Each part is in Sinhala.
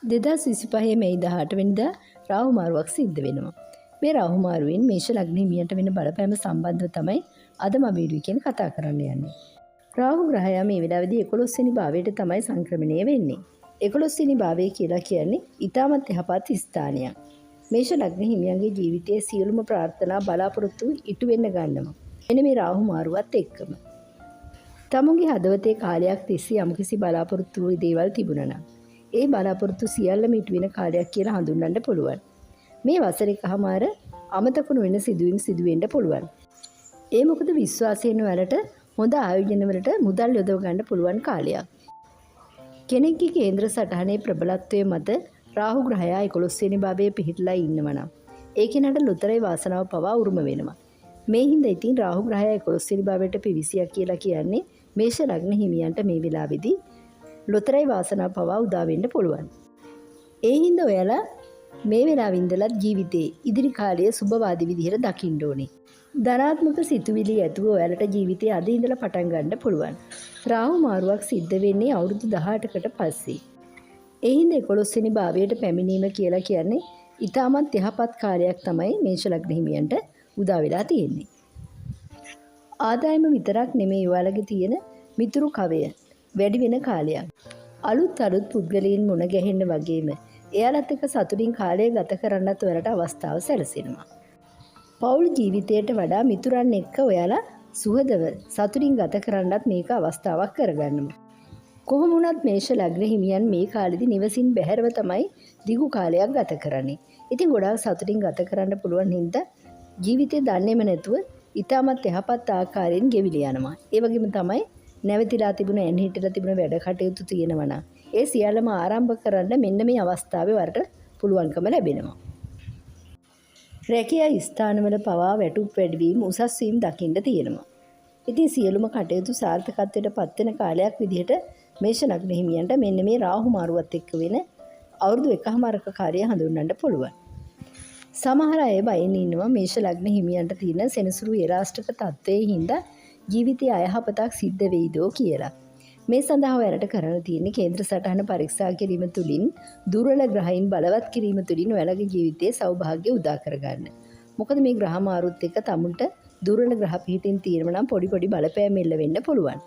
2025 මැයි 18 වෙනිදා රාහු මාරුවක් සිද්ධ වෙනවා. මේ රාහු මාරුවෙන් මේෂ ලග්න හිමියන්ට වෙන බලපෑම සම්බන්ධව තමයි අද මම වීඩියෝ එකෙන් කතා කරන්න යන්නේ. රාහු ග්‍රහයා මේ වෙලාවේදී 11 වෙනි භාවයට තමයි සංක්‍රමණය වෙන්නේ. 11 වෙනි භාවය කියලා කියන්නේ ඊටමත් යහපත් ස්ථානයක්. මේෂ ලග්න හිමියන්ගේ ජීවිතයේ සියලුම ප්‍රාර්ථනා බලාපොරොත්තු ඉටු වෙන්න ගන්නවා. එන මේ රාහු මාරුවත් එක්කම. තමුන්ගේ හදවතේ කාලයක් තිස්සේ යම්කිසි බලාපොරොත්තු වූ දේවල් තිබුණා නම් ඒ බලාපොරොත්තු සියල්ලම ඉටු වෙන කාලයක් කියලා හඳුන්වන්න පුළුවන්. මේ වසරේ කහමාර අමතක නොවන සිදුවීම් සිදු වෙන්න පුළුවන්. ඒ මොකද විශ්වාසයෙන් වලට හොඳ ආයෝජන වලට මුදල් යොදව ගන්න පුළුවන් කාලයක්. කෙනෙක්ගේ කේන්ද්‍ර සටහනේ ප්‍රබලත්වයේ මත රාහු ග්‍රහයා 11 වෙනි භාවයේ පිහිටලා ඉන්නවා නම් ඒ කෙනාට ලොතරැයි වාසනාව පවා උරුම වෙනවා. මේ හින්දා ඉතින් රාහු ග්‍රහයා 11 වෙනි භාවයට පිවිසියා කියලා කියන්නේ මේෂ ලග්න හිමියන්ට මේ වෙලාවේදී ලොතරැයි වාසනාව පවා උදා වෙන්න පුළුවන්. ඒ හින්දා ඔයාලා මේ වෙලාවෙ ඉඳලා ජීවිතේ ඉදිරි කාලය සුබවාදී විදිහට දකින්න ඕනේ. ධනාත්මක සිතුවිලි ඇතුව ඔයාලට ජීවිතේ අද ඉඳලා පටන් ගන්න පුළුවන්. රාහු මාරුවක් සිද්ධ වෙන්නේ අවුරුදු 18කට පස්සේ. ඒ හින්දා 11 වෙනි භාවයට පැමිණීම කියලා කියන්නේ ඊටමත් යහපත් කාලයක් තමයි මේෂ ලග්න හිමියන්ට උදා වෙලා තියෙන්නේ. ආදායම විතරක් නෙමෙයි ඔයාලගේ තියෙන මිතුරු කවය වැඩි වෙන කාලයක්. අලුත් පුද්ගලයන් මුණ ගැහෙන්න වගේම එයාලත් එක්ක සතුටින් කාලය ගත කරන්නත් ඔයාලට අවස්ථාව සැලසෙනවා. පෞල් ජීවිතයට වඩා මිතුරන් එක්ක ඔයාලා සුහදව සතුටින් ගත කරන්නත් මේක අවස්ථාවක් කරගන්නවා. කොහොම වුණත් මේෂ ලග්න හිමියන් මේ කාලෙදි නිවසින් බැහැරව තමයි දිගු කාලයක් ගත කරන්නේ. ඉතින් ගොඩාක් සතුටින් ගත කරන්න පුළුවන් හින්දා ජීවිතේ දන්නේම නැතුව ඊටමත් යහපත් ආකාරයෙන් ගෙවිලා යනවා. ඒ වගේම තමයි නැවතිලා තිබුණ එන්හිටලා තිබුණ වැඩ කටයුතු තියෙනවා නම් ඒ සියල්ලම ආරම්භ කරන්න මෙන්න මේ අවස්ථාවේ වරට පුළුවන්කම ලැබෙනවා. රැකියා ස්ථානවල පවා වැටුප් වැඩිවීම උසස් වීම දකින්න තියෙනවා. ඉතින් සියලුම කටයුතු සාර්ථකත්වයට පත් වෙන කාලයක් විදිහට මේෂ ලග්න හිමියන්ට මෙන්න මේ රාහු මාරුවත් එක්ක වෙන අවුරුදු 1කමාරක කාර්යය හඳුන්වන්න පුළුවන්. සමහර අය බයෙන් ඉන්නවා මේෂ ලග්න හිමියන්ට තියෙන සෙනසුරු ඒරාෂ්ටක තත්ත්වයේ හින්දා ජීවිතයේ අයහපතක් සිද්ධ වෙයිදෝ කියලා. මේ සඳහා ඔයාලට කරන්න තියෙන්නේ කේන්ද්‍ර සටහන පරීක්ෂා කිරීම තුළින් දුර්වල ග්‍රහයන් බලවත් කිරීම තුළින් ඔයාලගේ ජීවිතයේ සෞභාග්‍ය උදා කරගන්න. මොකද මේ ග්‍රහ මාරුත් එක්ක තමුන්ට දුර්වල ග්‍රහ පිහිටින් තියෙනවා නම් පොඩි බලපෑම් එල්ල වෙන්න පුළුවන්.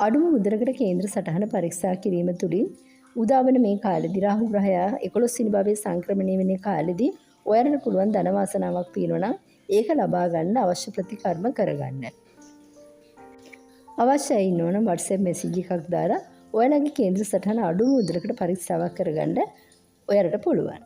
අඩුම මුදලකට කේන්ද්‍ර සටහන පරීක්ෂා කිරීම තුළින් උදාවන මේ කාලෙදී රාහු ග්‍රහයා 11 වෙනි භවයේ සංක්‍රමණය වෙන කාලෙදී ඔයාලට පුළුවන් ධන වාසනාවක් තියෙනවා නම් ඒක ලබා ගන්න අවශ්‍ය ප්‍රතිකර්ම කරගන්න. අවශ්‍යයි ඉන්නවනම් WhatsApp message එකක් දාලා ඔයාලගේ කේන්ද්‍ර සටහන අඩුම මුදලකට පරීක්ෂාවක් කරගන්න ඔයාලට පුළුවන්.